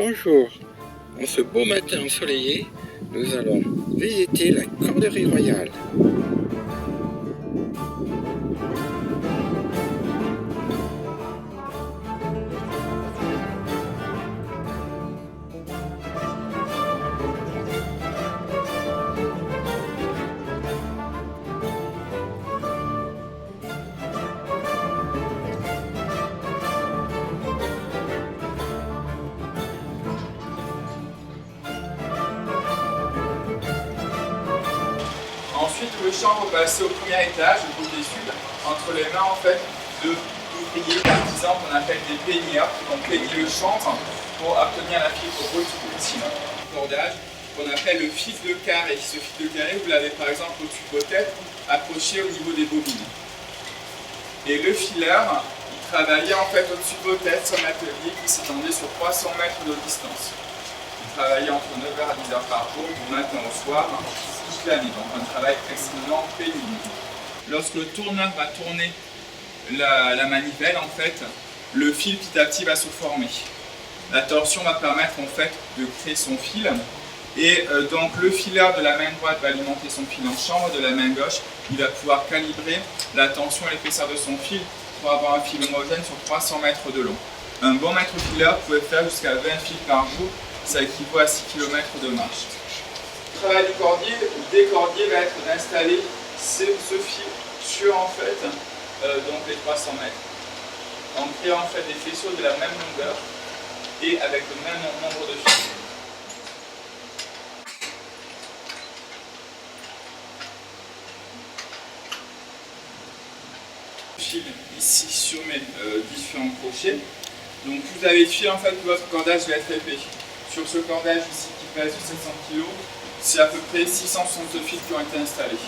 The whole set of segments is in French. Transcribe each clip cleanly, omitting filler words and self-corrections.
Bonjour, en ce beau matin ensoleillé, nous allons visiter la Corderie Royale. Ensuite, le champ va passer au premier étage, au côté sud, entre les mains en fait de ouvriers artisans qu'on appelle des peigneurs, qui vont peigner le chanvre pour obtenir la fibre brute ultime. Cordage qu'on appelle le fil de carré. Ce fil de carré, vous l'avez par exemple au-dessus de vos têtes, accroché au niveau des bobines. Et le fileur, il travaillait en fait au-dessus de vos têtes sur un atelier qui s'étendait sur 300 mètres de distance. Il travaillait entre 9h à 10h par jour, du matin au soir, toute l'année. Donc un travail extrêmement pénible. Lorsque le tourneur va tourner la manivelle, en fait, le fil petit à petit va se former. La torsion va permettre en fait de créer son fil. Et donc le fileur de la main droite va alimenter son fil en chanvre, de la main gauche, il va pouvoir calibrer la tension et l'épaisseur de son fil pour avoir un fil homogène sur 300 mètres de long. Un bon maître fileur pouvait faire jusqu'à 20 fils par jour, ça équivaut à 6 km de marche. Le travail du cordier, des cordiers va être d'installer ce fil sur en fait donc les 300 mètres, en créant en fait des faisceaux de la même longueur et avec le même nombre de fils. Fil ici sur mes différents crochets. Donc vous avez le fil en fait que votre cordage va être épais. Sur ce cordage ici qui pèse 700 kg, c'est à peu près 660 fils qui ont été installés.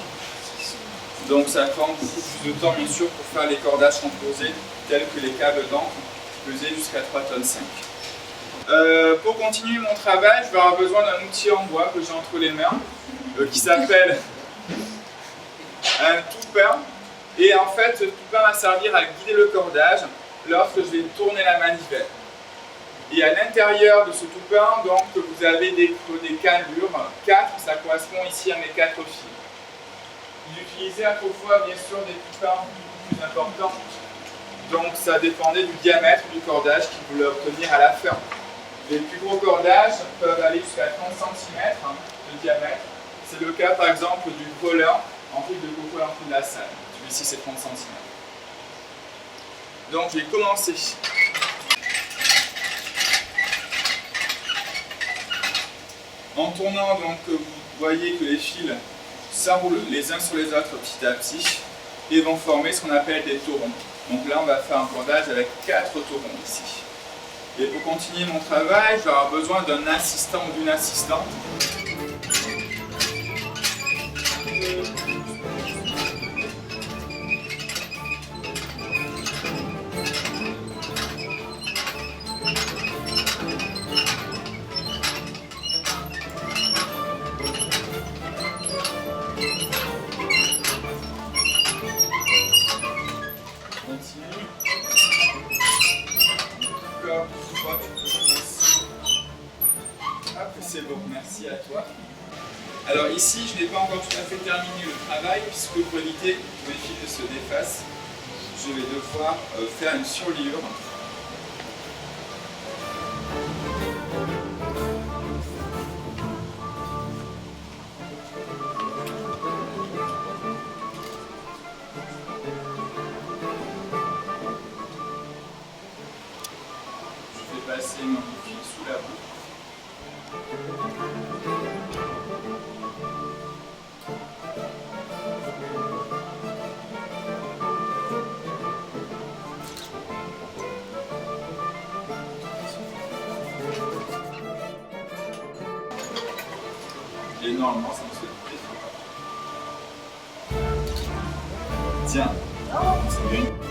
Donc ça prend beaucoup plus de temps bien sûr pour faire les cordages composés tels que les câbles d'encre qui pesaient jusqu'à 3,5 tonnes. Pour continuer mon travail, je vais avoir besoin d'un outil en bois que j'ai entre les mains qui s'appelle un toupin. Et en fait, ce toupin va servir à guider le cordage lorsque je vais tourner la manivelle. Et à l'intérieur de ce toupin, donc, vous avez des cannelures, 4, ça correspond ici à mes 4 fils. J'utilisais autrefois bien sûr des toupins plus importants, donc ça dépendait du diamètre du cordage qu'il voulait obtenir à la fin. Les plus gros cordages peuvent aller jusqu'à 30 cm de diamètre. C'est le cas par exemple du voleur en fil de coco en fil de la salle. Celui-ci c'est 30 cm. Donc je vais commencer. En tournant, donc, vous voyez que les fils s'enroulent les uns sur les autres petit à petit et vont former ce qu'on appelle des taurons. Donc là, on va faire un cordage avec 4 taurons ici. Et pour continuer mon travail, je vais avoir besoin d'un assistant ou d'une assistante. C'est bon, merci à toi. Alors ici, je n'ai pas encore tout à fait terminé le travail puisque pour éviter que les fils se défassent, je vais devoir faire une surliure. Je vais passer mon fil sous la boucle. Et normalement, ça ne se défend pas. Tiens, c'est bien.